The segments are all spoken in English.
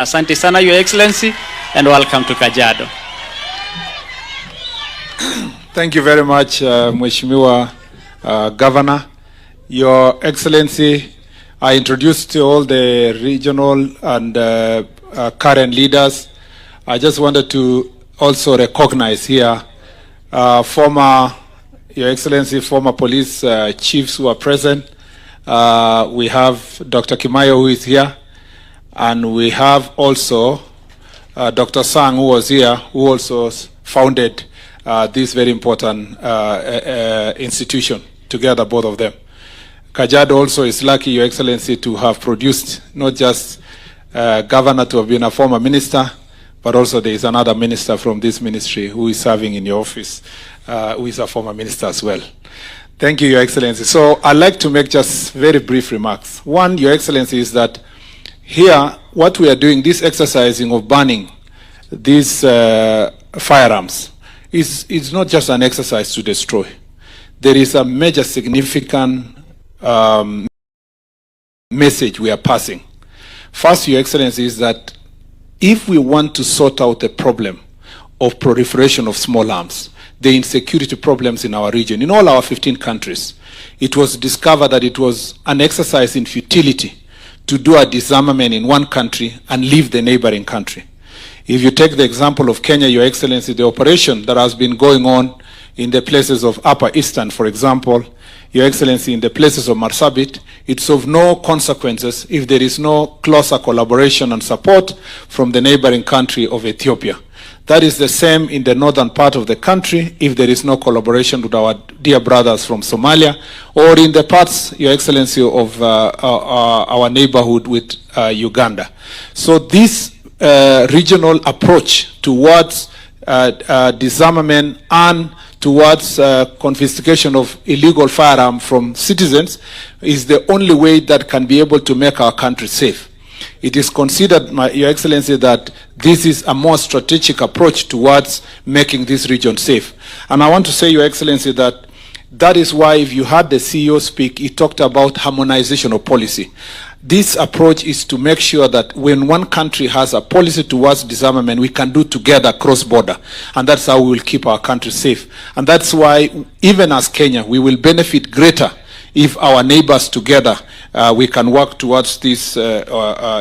Asante sana, Your Excellency, and welcome to Kajiado. Thank you very much, Mheshimiwa Governor. Your Excellency, I introduced all the regional and current leaders. I just wanted to also recognize here Your Excellency, former police chiefs who are present. We have Dr. Kimayo, who is here, and we have also Dr. Sang, who was here, who also founded this very important institution, together, both of them. Kajiado also is lucky, Your Excellency, to have produced not just governor to have been a former minister, but also there is another minister from this ministry who is serving in your office, who is a former minister as well. Thank you, Your Excellency. So I'd like to make just very brief remarks. One, Your Excellency, is that here, what we are doing, this exercising of banning these firearms, is not just an exercise to destroy. There is a major significant message we are passing. First, Your Excellency, is that if we want to sort out the problem of proliferation of small arms, the insecurity problems in our region, in all our 15 countries, it was discovered that it was an exercise in futility to do a disarmament in one country and leave the neighboring country. If you take the example of Kenya, Your Excellency, the operation that has been going on in the places of Upper Eastern, for example, Your Excellency, in the places of Marsabit, it's of no consequences if there is no closer collaboration and support from the neighboring country of Ethiopia. That is the same in the northern part of the country if there is no collaboration with our dear brothers from Somalia, or in the parts, Your Excellency, of our neighborhood with Uganda. So this regional approach towards disarmament and towards confiscation of illegal firearm from citizens is the only way that can be able to make our country safe. It is considered, Your Excellency, that this is a more strategic approach towards making this region safe. And I want to say, Your Excellency, that is why if you heard the CEO speak, he talked about harmonization of policy. This approach is to make sure that when one country has a policy towards disarmament, we can do together cross-border. And that's how we will keep our country safe. And that's why, even as Kenya, we will benefit greater if our neighbors together, we can work towards this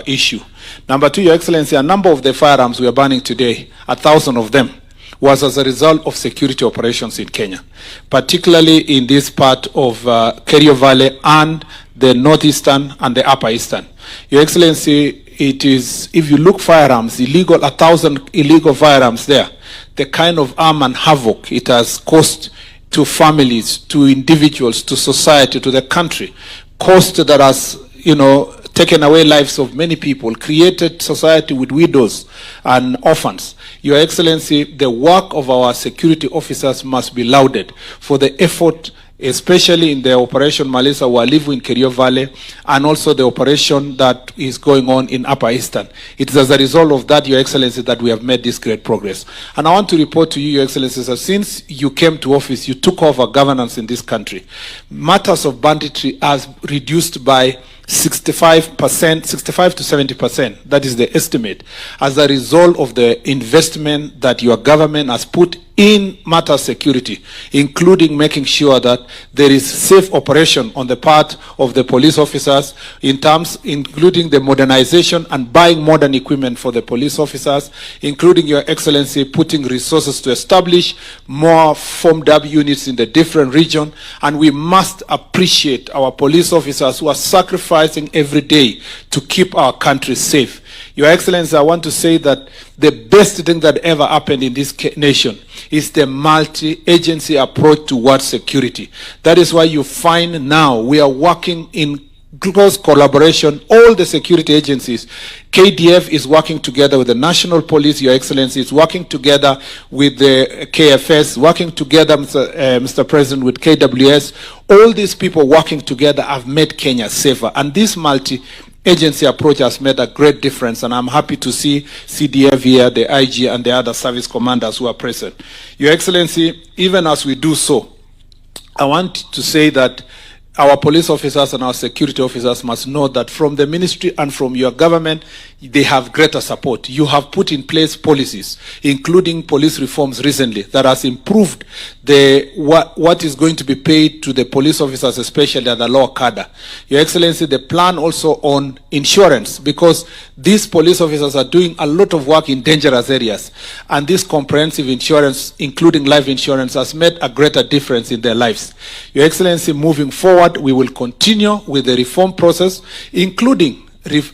issue. Number two, Your Excellency, a number of the firearms we are banning today, 1,000 of them, was as a result of security operations in Kenya, particularly in this part of Kerio Valley and the northeastern and the upper eastern. Your Excellency, it is, if you look firearms, illegal, 1,000 illegal firearms there, the kind of harm and havoc it has caused to families, to individuals, to society, to the country, cost that has, taken away lives of many people, created society with widows and orphans. Your Excellency, the work of our security officers must be lauded for the effort, especially in the Operation Malisa Walivu in Kerio Valley, and also the operation that is going on in Upper Eastern. It is as a result of that, Your Excellency, that we have made this great progress. And I want to report to you, Your Excellency, that since you came to office, you took over governance in this country. Matters of banditry has reduced by 65%, 65 to 70%, that is the estimate, as a result of the investment that your government has put in matter security, including making sure that there is safe operation on the part of the police officers, including the modernization and buying modern equipment for the police officers, including, Your Excellency, putting resources to establish more formed up units in the different regions. And we must appreciate our police officers who are sacrificing every day to keep our country safe. Your Excellency, I want to say that the best thing that ever happened in this nation is the multi-agency approach towards security. That is why you find now we are working in close collaboration, all the security agencies. KDF is working together with the National Police, Your Excellency, is working together with the KFS, working together, Mr. President, with KWS. All these people working together have made Kenya safer. And this multi-agency approach has made a great difference, and I'm happy to see CDF here, the IG, and the other service commanders who are present. Your Excellency, even as we do so, I want to say that our police officers and our security officers must know that from the ministry and from your government, they have greater support. You have put in place policies, including police reforms recently, that has improved what is going to be paid to the police officers, especially at the lower cadre. Your Excellency, the plan also on insurance, because these police officers are doing a lot of work in dangerous areas, and this comprehensive insurance, including life insurance, has made a greater difference in their lives. Your Excellency, moving forward, we will continue with the reform process, including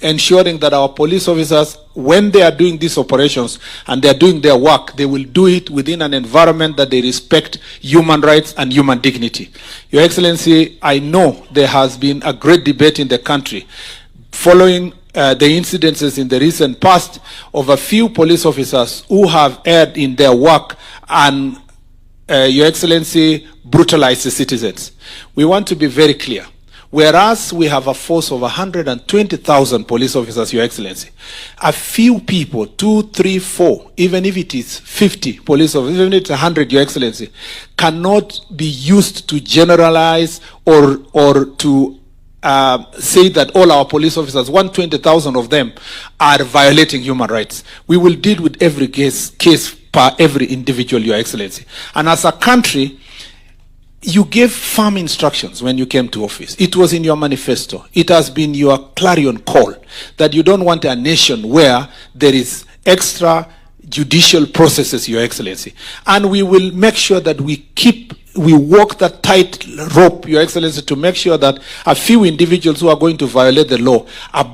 ensuring that our police officers, when they are doing these operations and they are doing their work, they will do it within an environment that they respect human rights and human dignity. Your Excellency, I know there has been a great debate in the country following the incidences in the recent past of a few police officers who have erred in their work and, Your Excellency, brutalized the citizens. We want to be very clear. Whereas we have a force of 120,000 police officers, Your Excellency, a few people, 2, 3, 4, even if it is 50 police officers, even if it's 100, Your Excellency, cannot be used to generalize or to say that all our police officers, 120,000 of them, are violating human rights. We will deal with every case per every individual, Your Excellency. And as a country, you gave firm instructions when you came to office. It was in your manifesto. It has been your clarion call that you don't want a nation where there is extra judicial processes, Your Excellency. And we will make sure that we walk that tight rope, Your Excellency, to make sure that a few individuals who are going to violate the law are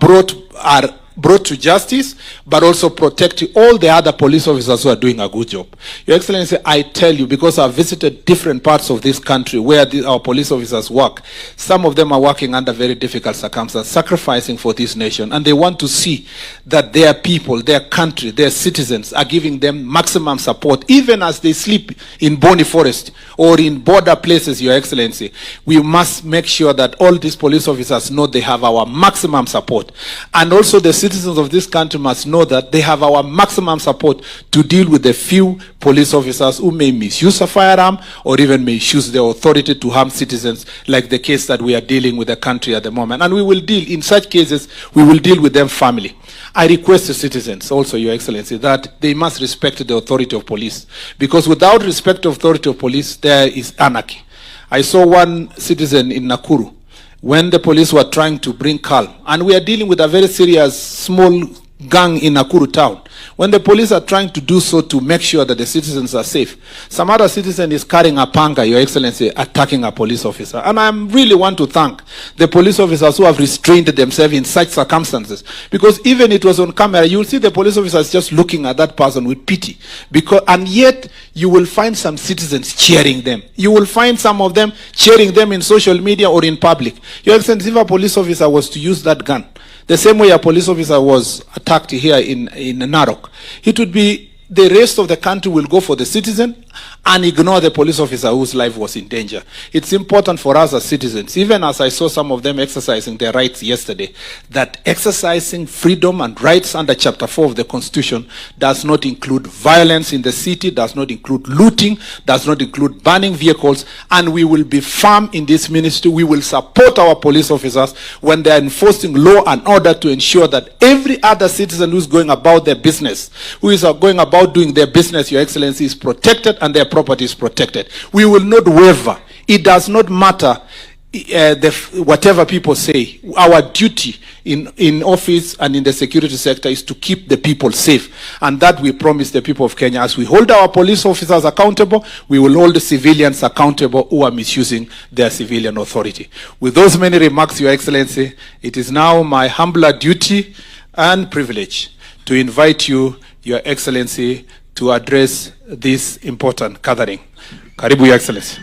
brought to justice, but also protect all the other police officers who are doing a good job. Your Excellency, I tell you, because I've visited different parts of this country where our police officers work, some of them are working under very difficult circumstances, sacrificing for this nation, and they want to see that their people, their country, their citizens are giving them maximum support, even as they sleep in Boni Forest or in border places, Your Excellency. We must make sure that all these police officers know they have our maximum support. And also the citizens of this country must know that they have our maximum support to deal with the few police officers who may misuse a firearm or even misuse their authority to harm citizens, like the case that we are dealing with the country at the moment. And we will deal, in such cases, we will deal with them firmly. I request the citizens also, Your Excellency, that they must respect the authority of police, because without respect of authority of police, there is anarchy. I saw one citizen in Nakuru when the police were trying to bring calm, and we are dealing with a very serious small gang in Nakuru town. When the police are trying to do so to make sure that the citizens are safe, some other citizen is carrying a panga, Your Excellency, attacking a police officer. And I really want to thank the police officers who have restrained themselves in such circumstances. Because even it was on camera, you will see the police officers just looking at that person with pity. And yet, you will find some citizens cheering them. You will find some of them cheering them in social media or in public. Your Excellency, if a police officer was to use that gun, the same way a police officer was attacked here in Narok, it would be the rest of the country will go for the citizen and ignore the police officer whose life was in danger. It's important for us as citizens, even as I saw some of them exercising their rights yesterday, that exercising freedom and rights under Chapter 4 of the Constitution does not include violence in the city, does not include looting, does not include burning vehicles, and we will be firm in this ministry. We will support our police officers when they are enforcing law and order to ensure that every other citizen who is going about their business, who is going about doing their business, Your Excellency, is protected and their property is protected. We will not waver. It does not matter whatever people say. Our duty in office and in the security sector is to keep the people safe. And that we promise the people of Kenya. As we hold our police officers accountable, we will hold the civilians accountable who are misusing their civilian authority. With those many remarks, Your Excellency, it is now my humbler duty and privilege to invite you, Your Excellency, to address this important gathering. Karibu, Your Excellency.